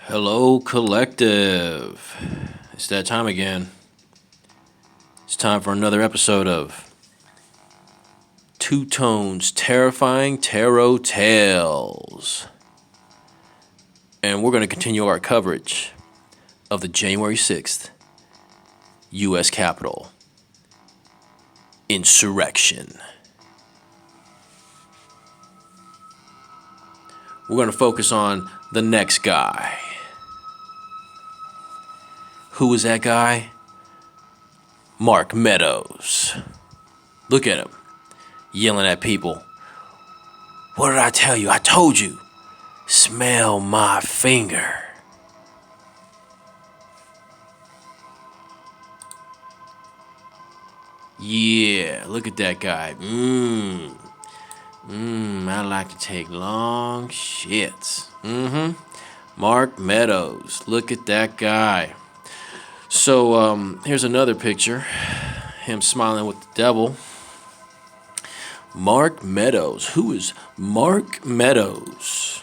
Hello, collective. It's that time again. It's time for another episode of Two Tones Terrifying Tarot Tales. And we're going to continue our coverage of the January 6th U.S. Capitol Insurrection. We're going to focus on the next guy. Who is that guy? Mark Meadows. Look at him, yelling at people. What did I tell you? I told you. Smell my finger. Yeah, look at that guy. I like to take long shits. Mark Meadows. Look at that guy. So, here's another picture. Him smiling with the devil. Mark Meadows. Who is Mark Meadows?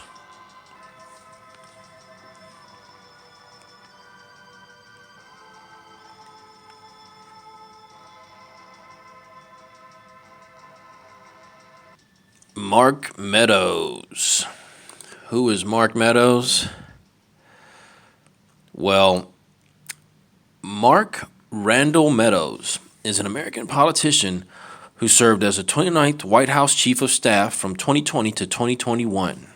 Mark Meadows. Who is Mark Meadows? Well, Mark Randall Meadows is an American politician who served as the 29th White House Chief of Staff from 2020 to 2021.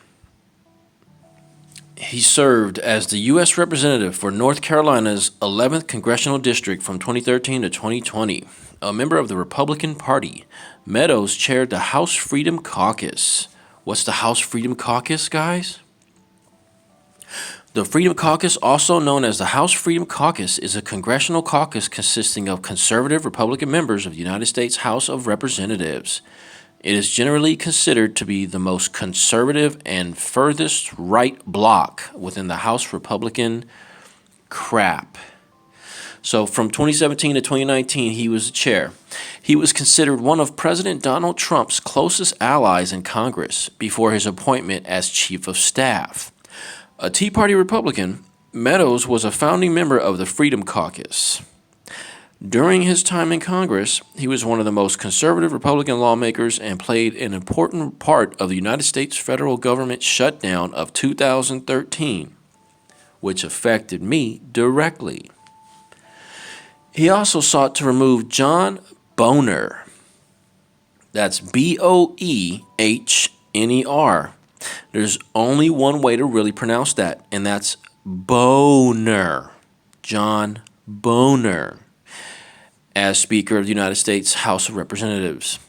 He served as the U.S. Representative for North Carolina's 11th Congressional District from 2013 to 2020. A member of the Republican Party, Meadows chaired the House Freedom Caucus. What's the House Freedom Caucus, guys? The Freedom Caucus, also known as the House Freedom Caucus, is a congressional caucus consisting of conservative Republican members of the United States House of Representatives. It is generally considered to be the most conservative and furthest right bloc within the House Republican crap. So from 2017 to 2019, he was the chair. He was considered one of President Donald Trump's closest allies in Congress before his appointment as Chief of Staff. A Tea Party Republican, Meadows was a founding member of the Freedom Caucus. During his time in Congress, he was one of the most conservative Republican lawmakers and played an important part of the United States federal government shutdown of 2013, which affected me directly. He also sought to remove John Boehner. That's Boehner. There's only one way to really pronounce that, and that's Boehner. John Boehner, as Speaker of the United States House of Representatives.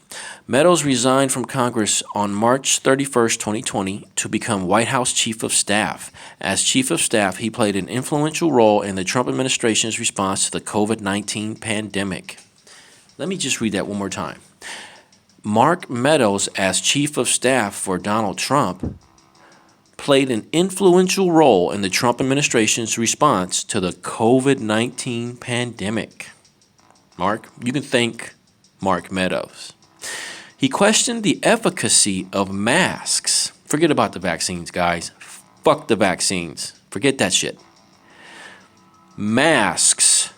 Meadows resigned from Congress on March 31, 2020, to become White House Chief of Staff. As Chief of Staff, he played an influential role in the Trump administration's response to the COVID-19 pandemic. Let me just read that one more time. Mark Meadows, as Chief of Staff for Donald Trump, played an influential role in the Trump administration's response to the COVID-19 pandemic. Mark, you can thank Mark Meadows. He questioned the efficacy of masks. Forget about the vaccines, guys. Fuck the vaccines. Forget that shit. Masks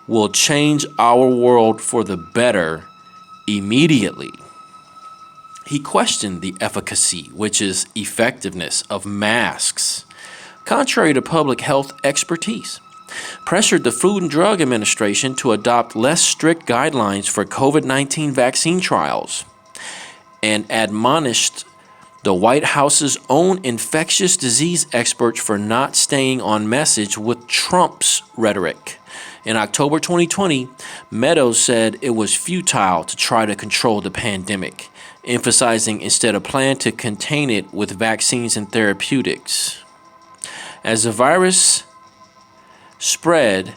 will change our world for the better immediately. He questioned the efficacy, which is effectiveness, of masks, contrary to public health expertise. Pressured the Food and Drug Administration to adopt less strict guidelines for COVID-19 vaccine trials, and admonished the White House's own infectious disease experts for not staying on message with Trump's rhetoric. In October 2020, Meadows said it was futile to try to control the pandemic, emphasizing instead a plan to contain it with vaccines and therapeutics. As the virus spread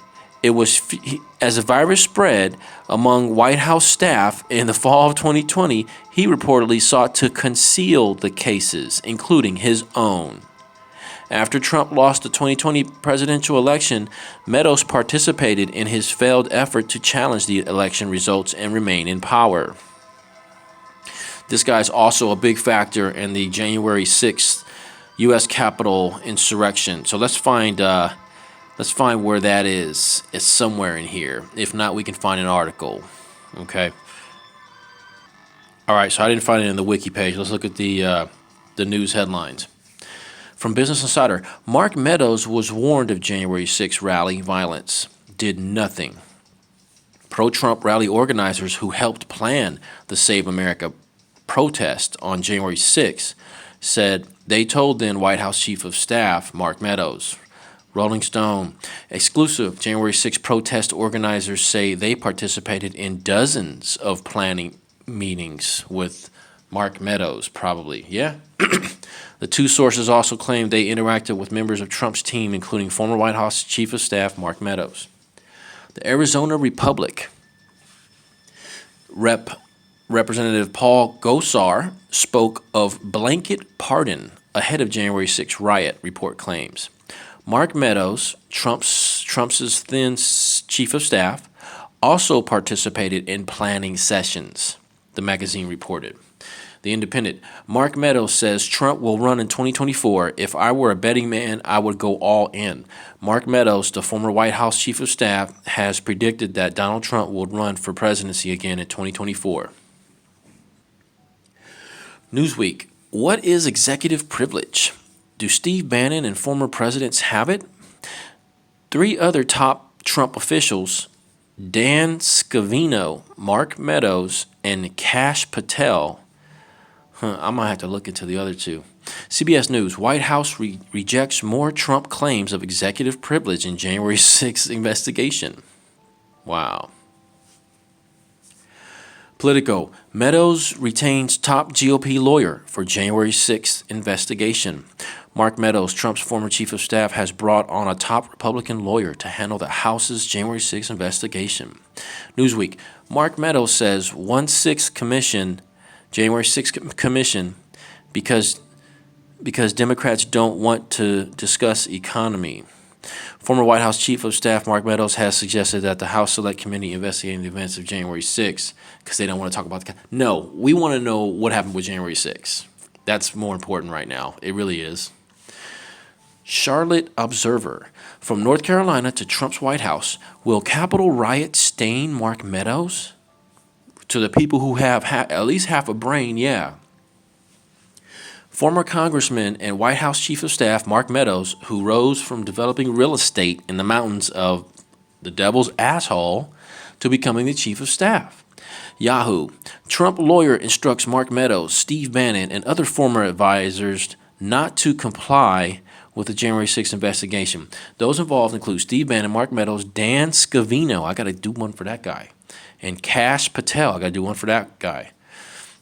among White House staff in the fall of 2020, he reportedly sought to conceal the cases, including his own. After Trump lost the 2020 presidential election, Meadows participated in his failed effort to challenge the election results and remain in power. This guy's also a big factor in the January 6th U.S. Capitol insurrection. So let's find where that is. It's somewhere in here. If not, we can find an article. Okay. All right. So I didn't find it in the wiki page. Let's look at the news headlines. From Business Insider, Mark Meadows was warned of January 6 rally violence. Did nothing. Pro-Trump rally organizers who helped plan the Save America protest on January 6 said they told then White House Chief of Staff Mark Meadows. Rolling Stone, exclusive January 6 protest organizers say they participated in dozens of planning meetings with Mark Meadows, probably. Yeah. The two sources also claimed they interacted with members of Trump's team, including former White House Chief of Staff Mark Meadows. The Arizona Republic Representative Paul Gosar spoke of blanket pardon ahead of January 6 riot, report claims. Mark Meadows, Trump's then chief of staff, also participated in planning sessions, the magazine reported. The Independent, Mark Meadows says Trump will run in 2024. If I were a betting man, I would go all in. Mark Meadows, the former White House chief of staff, has predicted that Donald Trump will run for presidency again in 2024. Newsweek, what is executive privilege? Do Steve Bannon and former presidents have it? 3 other top Trump officials, Dan Scavino, Mark Meadows, and Kash Patel. I might have to look into the other 2. CBS News, White House rejects more Trump claims of executive privilege in January 6th investigation. Wow. Politico, Meadows retains top GOP lawyer for January 6th investigation. Mark Meadows, Trump's former chief of staff, has brought on a top Republican lawyer to handle the House's January 6th investigation. Newsweek, Mark Meadows says 1/6 commission, January 6th commission, because Democrats don't want to discuss economy. Former White House Chief of Staff Mark Meadows has suggested that the House Select Committee investigating the events of January 6th, because they don't want to talk about the... No, we want to know what happened with January 6th. That's more important right now. It really is. Charlotte Observer, from North Carolina to Trump's White House, will Capitol riot stain Mark Meadows? To the people who have at least half a brain, yeah. Former Congressman and White House Chief of Staff Mark Meadows, who rose from developing real estate in the mountains of the devil's asshole to becoming the Chief of Staff. Yahoo! Trump lawyer instructs Mark Meadows, Steve Bannon, and other former advisors not to comply with the January 6th investigation. Those involved include Steve Bannon, Mark Meadows, Dan Scavino, I got to do one for that guy, and Kash Patel, I got to do one for that guy.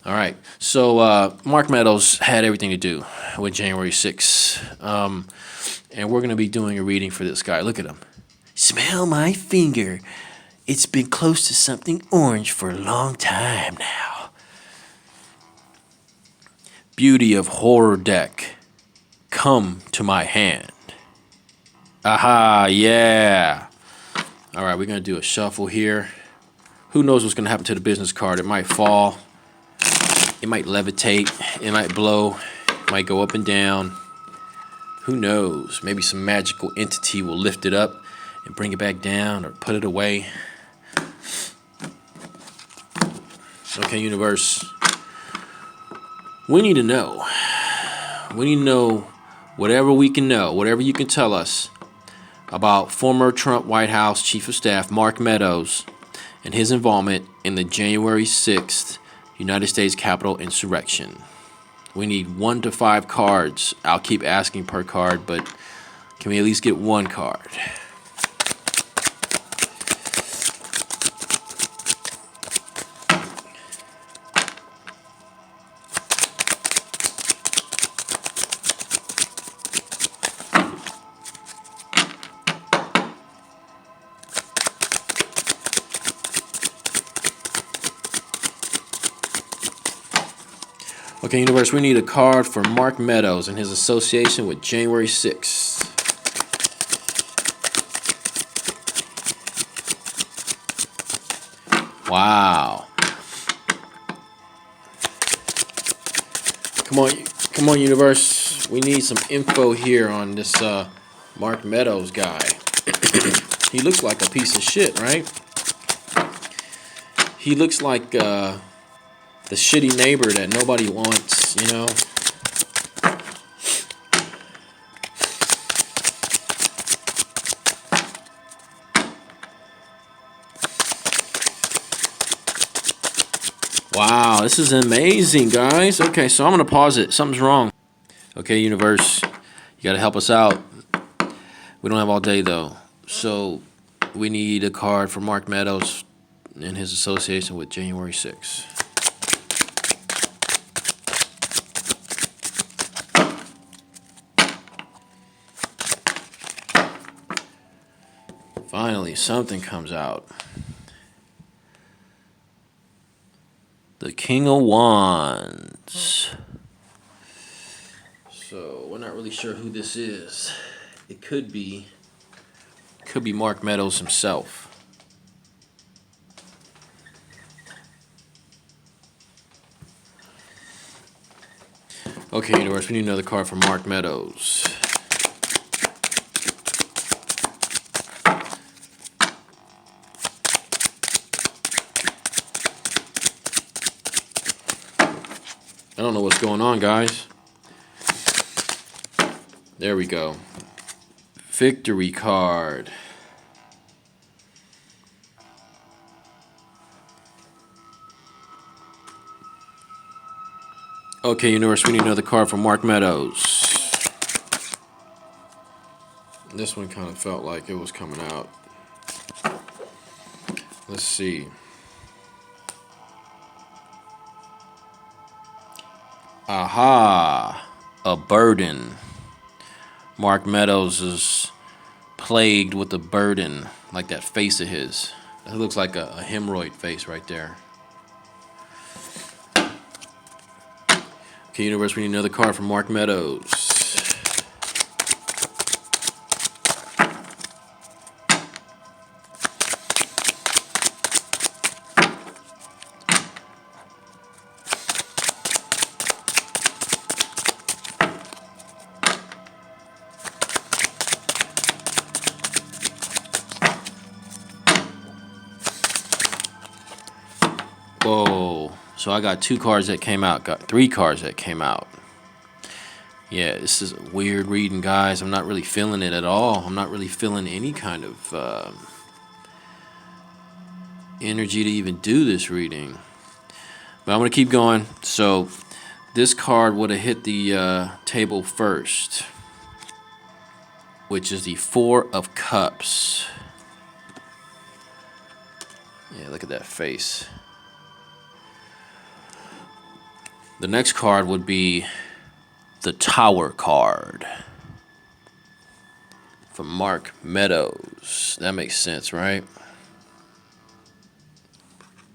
All right, so Mark Meadows had everything to do with January 6th, and we're going to be doing a reading for this guy. Look at him. Smell my finger. It's been close to something orange for a long time now. Beauty of horror deck. Come to my hand. Aha, yeah. All right, we're going to do a shuffle here. Who knows what's going to happen to the business card? It might fall. It might levitate. It might blow. It might go up and down. Who knows? Maybe some magical entity will lift it up and bring it back down or put it away. Okay, universe. We need to know. We need to know whatever we can know, whatever you can tell us about former Trump White House Chief of Staff Mark Meadows and his involvement in the January 6th United States Capitol insurrection. We need 1 to 5 cards. I'll keep asking per card, but can we at least get 1 card? Okay, universe, we need a card for Mark Meadows and his association with January 6th. Wow. Come on, universe. We need some info here on this Mark Meadows guy. He looks like a piece of shit, right? He looks like the shitty neighbor that nobody wants, you know? Wow, this is amazing, guys. Okay, so I'm going to pause it. Something's wrong. Okay, universe, you got to help us out. We don't have all day, though. So we need a card for Mark Meadows and his association with January 6th. Finally, something comes out. The King of Wands. So we're not really sure who this is. It could be Mark Meadows himself. Okay, universe, we need another card for Mark Meadows. I don't know what's going on, guys. There we go. Victory card. Okay, universe, we need another card for Mark Meadows. This one kind of felt like it was coming out. Let's see. Aha, a burden. Mark Meadows is plagued with a burden, like that face of his. It looks like a hemorrhoid face right there. Okay, universe, we need another card from Mark Meadows. Whoa. So I got 2 cards that came out. Got 3 cards that came out. Yeah, this is a weird reading, guys. I'm not really feeling it at all. I'm not really feeling any kind of energy to even do this reading. But I'm going to keep going. So this card would have hit the table first, which is the 4 of Cups. Yeah, look at that face. The next card would be the Tower card from Mark Meadows. That makes sense, right?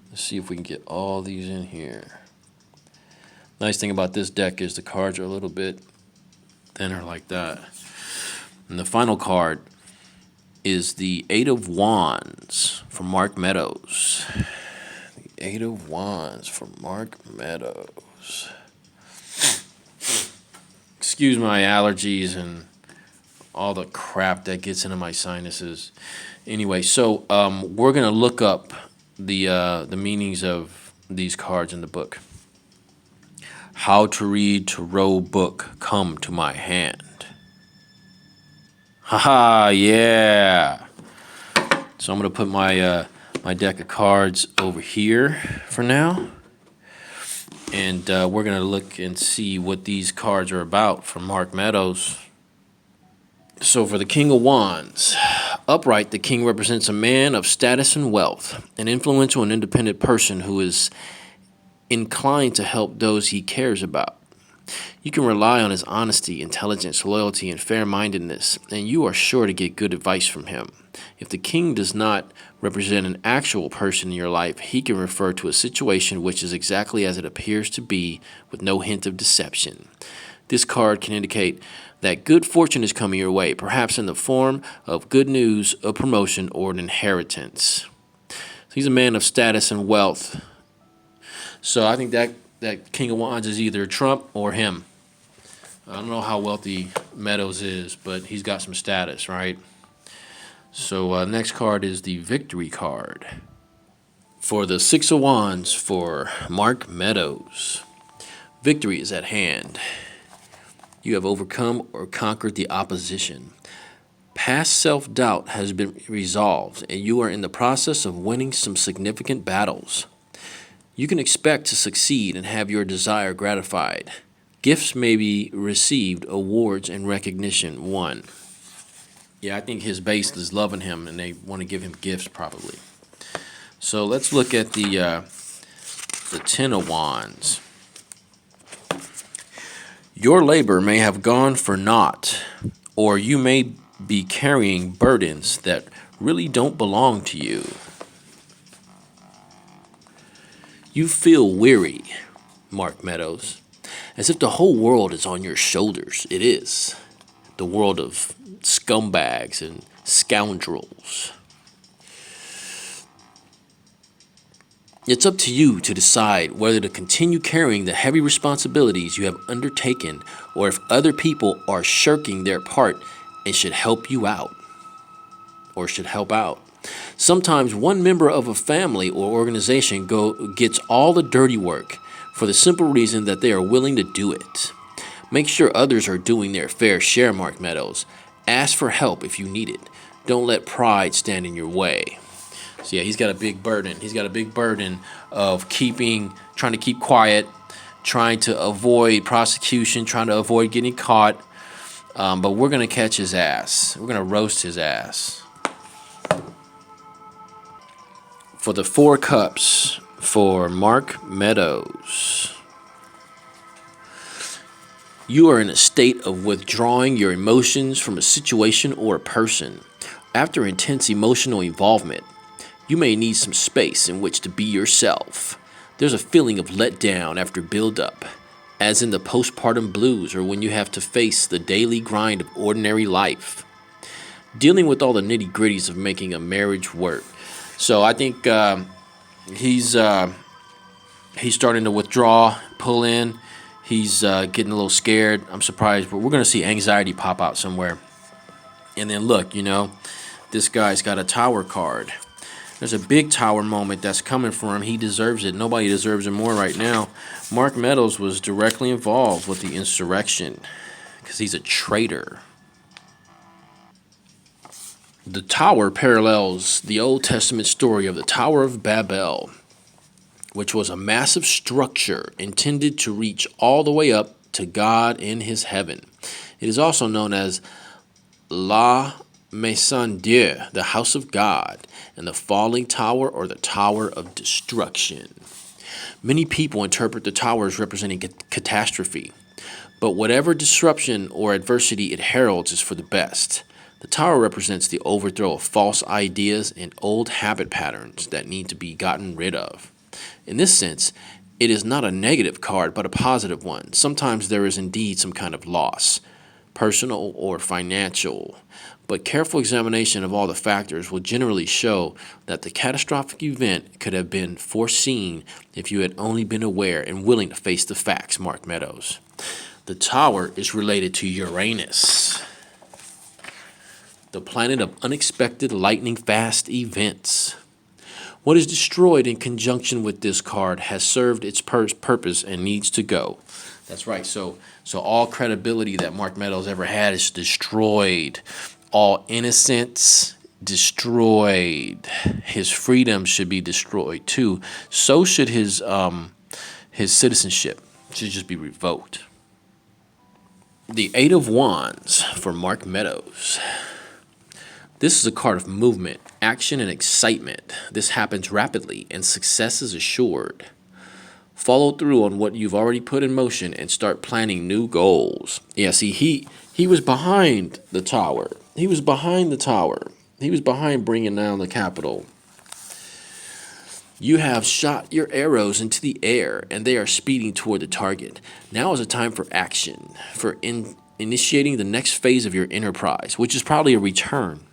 Let's see if we can get all these in here. Nice thing about this deck is the cards are a little bit thinner like that. And the final card is the 8 of Wands from Mark Meadows. The 8 of Wands from Mark Meadows. Excuse my allergies and all the crap that gets into my sinuses. Anyway, so we're gonna look up the meanings of these cards in the book. How to read Tarot book come to my hand. Haha, yeah. So I'm gonna put my my deck of cards over here for now. And we're going to look and see what these cards are about from Mark Meadows. So for the King of Wands, upright, the king represents a man of status and wealth, an influential and independent person who is inclined to help those he cares about. You can rely on his honesty, intelligence, loyalty, and fair-mindedness, and you are sure to get good advice from him. If the king does not represent an actual person in your life, he can refer to a situation which is exactly as it appears to be, with no hint of deception. This card can indicate that good fortune is coming your way, perhaps in the form of good news, a promotion, or an inheritance. So he's a man of status and wealth. So I think that King of Wands is either Trump or him. I don't know how wealthy Meadows is, but he's got some status, right? So next card is the victory card. For the Six of Wands for Mark Meadows. Victory is at hand. You have overcome or conquered the opposition. Past self-doubt has been resolved, and you are in the process of winning some significant battles. You can expect to succeed and have your desire gratified. Gifts may be received, awards and recognition won. Yeah, I think his base is loving him, and they want to give him gifts probably. So let's look at the Ten of Wands. Your labor may have gone for naught, or you may be carrying burdens that really don't belong to you. You feel weary, Mark Meadows, as if the whole world is on your shoulders. It is. The world of scumbags and scoundrels. It's up to you to decide whether to continue carrying the heavy responsibilities you have undertaken, or if other people are shirking their part and should help you out, or should help out. Sometimes one member of a family or organization gets all the dirty work for the simple reason that they are willing to do it. Make sure others are doing their fair share, Mark Meadows. Ask for help if you need it. Don't let pride stand in your way. So yeah, he's got a big burden. He's got a big burden of trying to keep quiet, trying to avoid prosecution, trying to avoid getting caught. But we're going to catch his ass. We're going to roast his ass. For the Four Cups for Mark Meadows. You are in a state of withdrawing your emotions from a situation or a person. After intense emotional involvement, you may need some space in which to be yourself. There's a feeling of letdown after build-up, as in the postpartum blues or when you have to face the daily grind of ordinary life. Dealing with all the nitty-gritties of making a marriage work. So I think he's starting to withdraw, pull in. He's getting a little scared. I'm surprised, but we're going to see anxiety pop out somewhere. And then look, this guy's got a Tower card. There's a big Tower moment that's coming for him. He deserves it. Nobody deserves it more right now. Mark Meadows was directly involved with the insurrection because he's a traitor. The Tower parallels the Old Testament story of the Tower of Babel, which was a massive structure intended to reach all the way up to God in his heaven. It is also known as La Maison Dieu, the house of God, and the falling tower or the tower of destruction. Many people interpret the tower as representing catastrophe, but whatever disruption or adversity it heralds is for the best. The tower represents the overthrow of false ideas and old habit patterns that need to be gotten rid of. In this sense, it is not a negative card, but a positive one. Sometimes there is indeed some kind of loss, personal or financial, but careful examination of all the factors will generally show that the catastrophic event could have been foreseen if you had only been aware and willing to face the facts, Mark Meadows. The Tower is related to Uranus, the planet of unexpected lightning-fast events. What is destroyed in conjunction with this card has served its purpose and needs to go. That's right. So all credibility that Mark Meadows ever had is destroyed. All innocence destroyed. His freedom should be destroyed too. So should his citizenship should just be revoked. The Eight of Wands for Mark Meadows. This is a card of movement, action, and excitement. This happens rapidly, and success is assured. Follow through on what you've already put in motion and start planning new goals. Yeah, see, he was behind the tower. He was behind the tower. He was behind bringing down the Capitol. You have shot your arrows into the air, and they are speeding toward the target. Now is a time for action, for initiating the next phase of your enterprise, which is probably a return.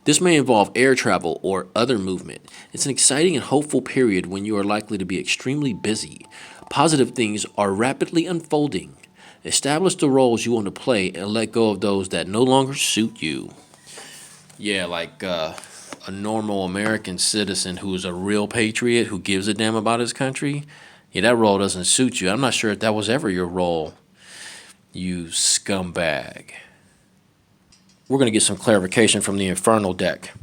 This may involve air travel or other movement. It's an exciting and hopeful period when you are likely to be extremely busy. Positive things are rapidly unfolding. Establish the roles you want to play and let go of those that no longer suit you. Yeah, like a normal American citizen who is a real patriot, who gives a damn about his country. Yeah, that role doesn't suit you. I'm not sure if that was ever your role, you scumbag. We're going to get some clarification from the Infernal deck.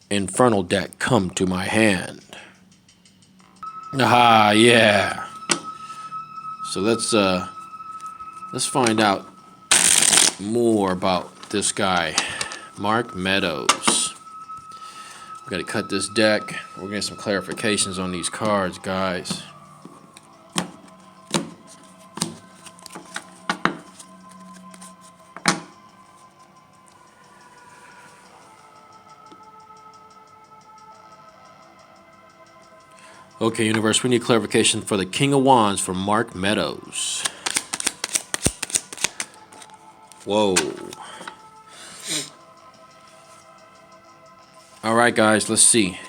Infernal deck, come to my hand. Aha, yeah. So let's find out more about this guy, Mark Meadows. We got to cut this deck. We're going to get some clarifications on these cards, guys. Okay, universe, we need clarification for the King of Wands for Mark Meadows. Whoa. All right, guys, let's see.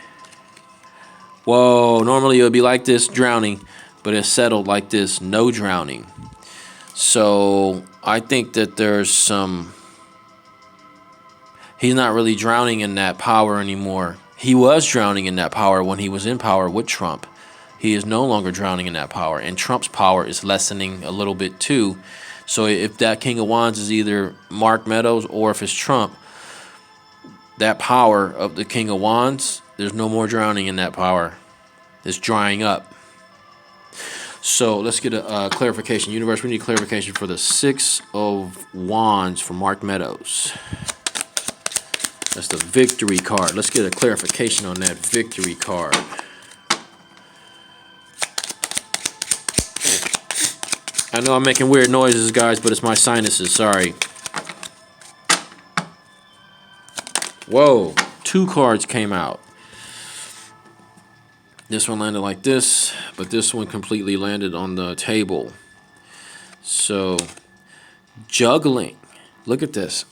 Whoa, normally it would be like this, drowning, but it's settled like this, no drowning. So I think that there's some... He's not really drowning in that power anymore. He was drowning in that power when he was in power with Trump. He is no longer drowning in that power, and Trump's power is lessening a little bit too. So if that King of Wands is either Mark Meadows or if it's Trump, that power of the King of Wands, there's no more drowning in that power. It's drying up. So let's get a clarification. Universe, we need clarification for the Six of Wands for Mark Meadows. That's the victory card. Let's get a clarification on that victory card. I know I'm making weird noises, guys, but it's my sinuses. Sorry. Whoa. 2 cards came out. This one landed like this, but this one completely landed on the table. So, juggling. Look at this.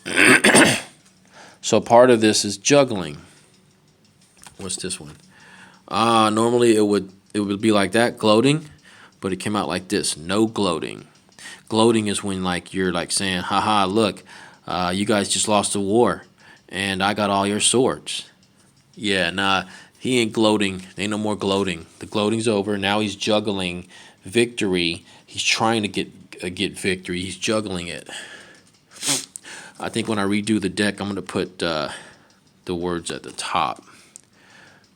So part of this is juggling. What's this one? Normally it would be like that, gloating, but it came out like this, no gloating. Gloating is when like you're like saying, haha, look, you guys just lost the war and I got all your swords. Yeah, nah, he ain't gloating. Ain't no more gloating. The gloating's over. Now he's juggling victory. He's trying to get victory. He's juggling it. I think when I redo the deck, I'm going to put the words at the top.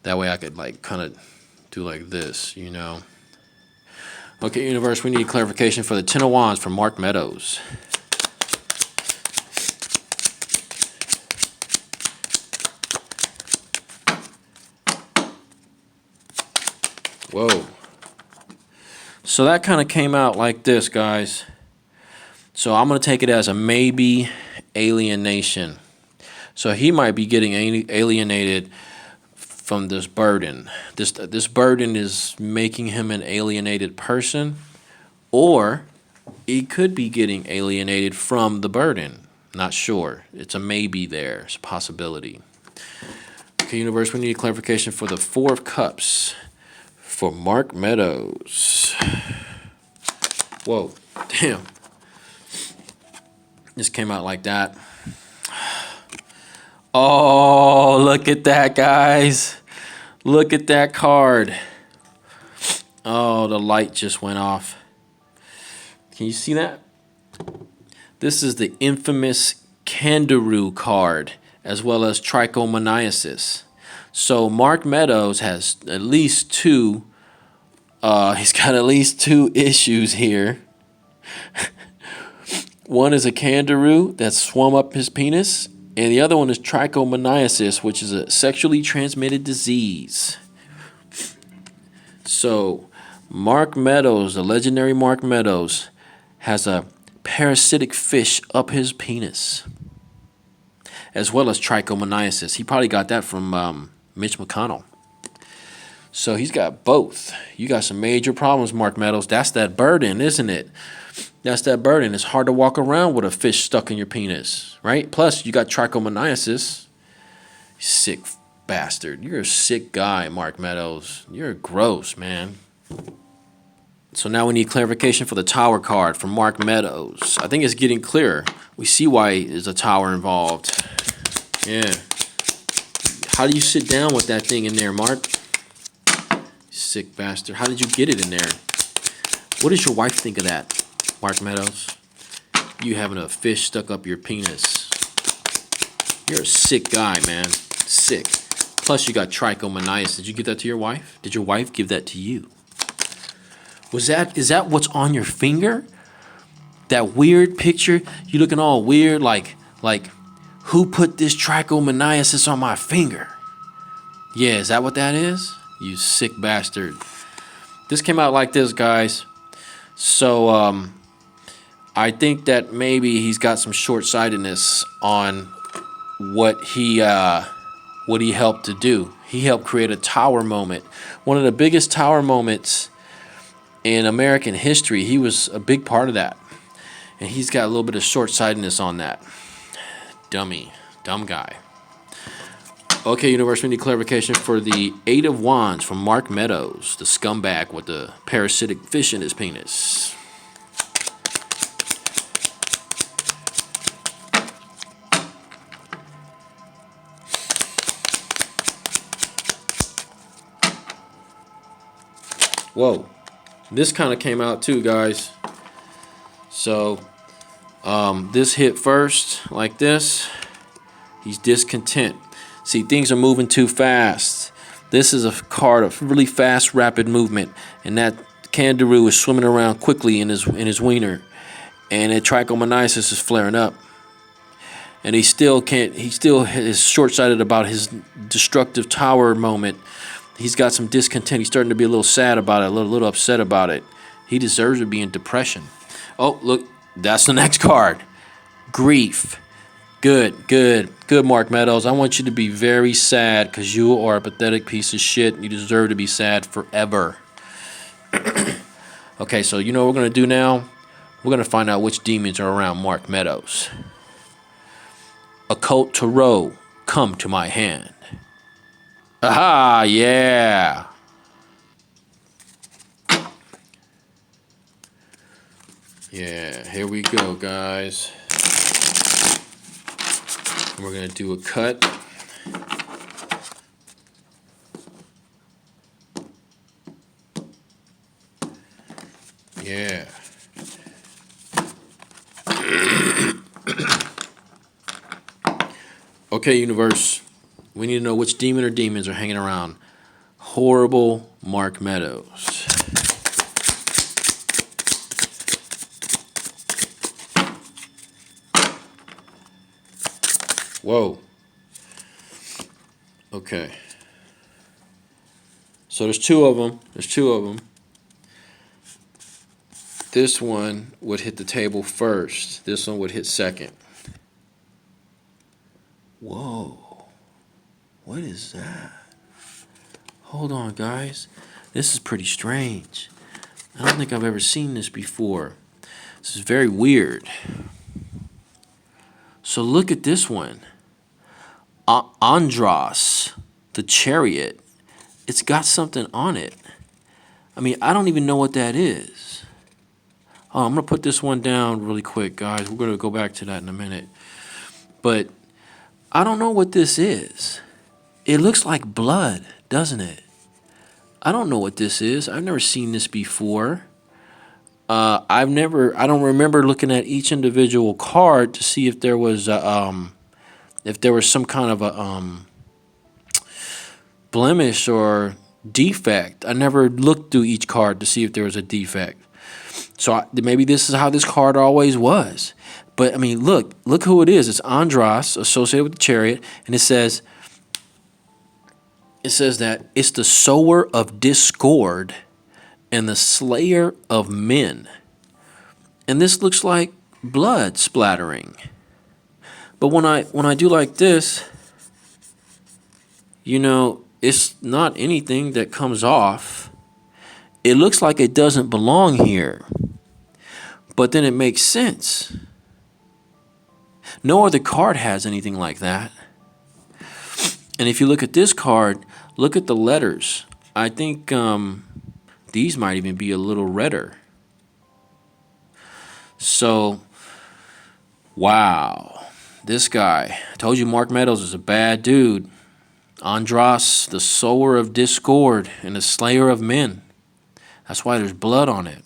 That way I could like kind of do like this, you know. Okay, universe, we need clarification for the Ten of Wands from Mark Meadows. Whoa. So that kind of came out like this, guys. So I'm going to take it as a maybe alienation. So he might be getting alienated from this burden. This burden is making him an alienated person, or he could be getting alienated from the burden. Not sure. It's a maybe there. It's a possibility. Okay, universe, we need clarification for the Four of Cups for Mark Meadows. Whoa, damn. This came out like that. Oh, look at that, guys. Look at that card. Oh, the light just went off. Can you see that? This is the infamous Candiru card, as well as trichomoniasis. So Mark Meadows has at least two. He's got at least 2 issues here. One is a Candiru that swum up his penis, and the other one is trichomoniasis, which is a sexually transmitted disease. So, Mark Meadows, the legendary Mark Meadows, has a parasitic fish up his penis, as well as trichomoniasis. He probably got that from Mitch McConnell. So he's got both. You got some major problems, Mark Meadows. That's that burden, isn't it? That's that burden. It's hard to walk around with a fish stuck in your penis, right? Plus, you got trichomoniasis. Sick bastard. You're a sick guy, Mark Meadows. You're gross, man. So now we need clarification for the tower card from Mark Meadows. I think it's getting clearer. We see why there's a tower involved. Yeah. How do you sit down with that thing in there, Mark? Sick bastard. How did you get it in there? What does your wife think of that, Mark Meadows? You having a fish stuck up your penis. You're a sick guy, man. Sick. Plus you got trichomoniasis. Did you give that to your wife? Did your wife give that to you? Is that what's on your finger? That weird picture? You looking all weird like who put this trichomoniasis on my finger? Yeah, is that what that is? You sick bastard. This came out like this, guys. So I think that maybe he's got some short-sightedness on what he helped to do. He helped create a tower moment. One of the biggest tower moments in American history. He was a big part of that. And he's got a little bit of short-sightedness on that. Dumb guy. Okay, universe, we need clarification for the Eight of Wands from Mark Meadows, the scumbag with the parasitic fish in his penis. Whoa. This kind of came out too, guys. So this hit first like this. He's discontent. See, things are moving too fast. This is a card of really fast, rapid movement, and that Candiru is swimming around quickly in his wiener, and that trichomoniasis is flaring up, and he still can't. He still is short-sighted about his destructive tower moment. He's got some discontent. He's starting to be a little sad about it, a little upset about it. He deserves to be in depression. Oh, look, that's the next card. Grief. Good, Mark Meadows. I want you to be very sad because you are a pathetic piece of shit. You deserve to be sad forever. Okay, so you know what we're going to do now? We're going to find out which demons are around Mark Meadows. Occult Tarot, come to my hand. Aha, yeah. Yeah, here we go, guys. We're going to do a cut. Yeah. Okay, universe. We need to know which demon or demons are hanging around horrible Mark Meadows. Whoa. Okay. So there's two of them. This one would hit the table first. This one would hit second. Whoa. What is that? Hold on, guys. This is pretty strange. I don't think I've ever seen this before. This is very weird. So look at this one. Andros, the chariot. It's got something on it. I mean, I don't even know what that is. Oh, I'm going to put this one down really quick, guys. We're going to go back to that in a minute. But I don't know what this is. It looks like blood, doesn't it? I don't know what this is. I've never seen this before. I don't remember looking at each individual card to see if there was some kind of a blemish or defect. I never looked through each card to see if there was a defect. So maybe this is how this card always was. But I mean, look who it is. It's Andros associated with the chariot, and it says that it's the sower of discord and the slayer of men. And this looks like blood splattering. But when I do like this, you know, it's not anything that comes off. It looks like it doesn't belong here. But then it makes sense. No other card has anything like that. And if you look at this card, look at the letters. I think These might even be a little redder. So, wow. This guy. I told you Mark Meadows is a bad dude. Andros, the sower of discord and the slayer of men. That's why there's blood on it.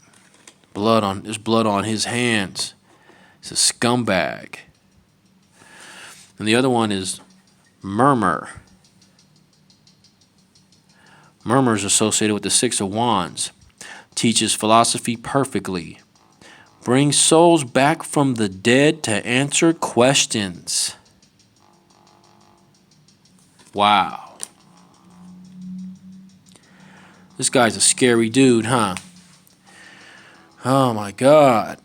There's blood on his hands. He's a scumbag. And the other one is Murmur. Murmur is associated with the Six of Wands. Teaches philosophy perfectly. Brings souls back from the dead to answer questions. Wow. This guy's a scary dude, huh? Oh my God.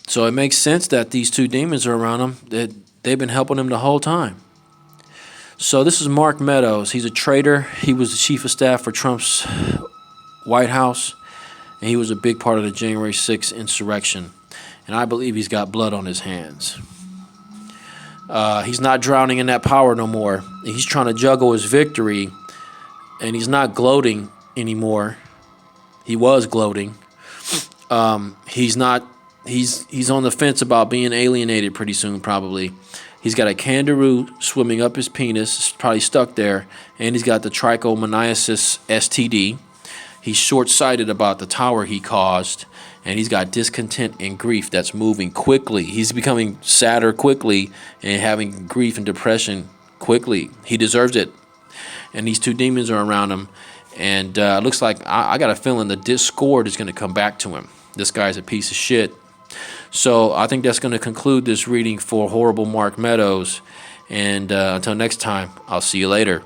So it makes sense that these two demons are around him, that they've been helping him the whole time. So this is Mark Meadows. He's a traitor. He was the chief of staff for Trump's White House, and he was a big part of the January 6th insurrection. And I believe he's got blood on his hands. He's not drowning in that power no more. He's trying to juggle his victory, and he's not gloating anymore. He was gloating. He's not. He's on the fence about being alienated pretty soon, probably. He's got a Candiru swimming up his penis, it's probably stuck there, and he's got the trichomoniasis STD. He's short-sighted about the tower he caused, and he's got discontent and grief that's moving quickly. He's becoming sadder quickly and having grief and depression quickly. He deserves it. And these two demons are around him, and it looks like I got a feeling the discord is going to come back to him. This guy's a piece of shit. So I think that's going to conclude this reading for Horrible Mark Meadows. And until next time, I'll see you later.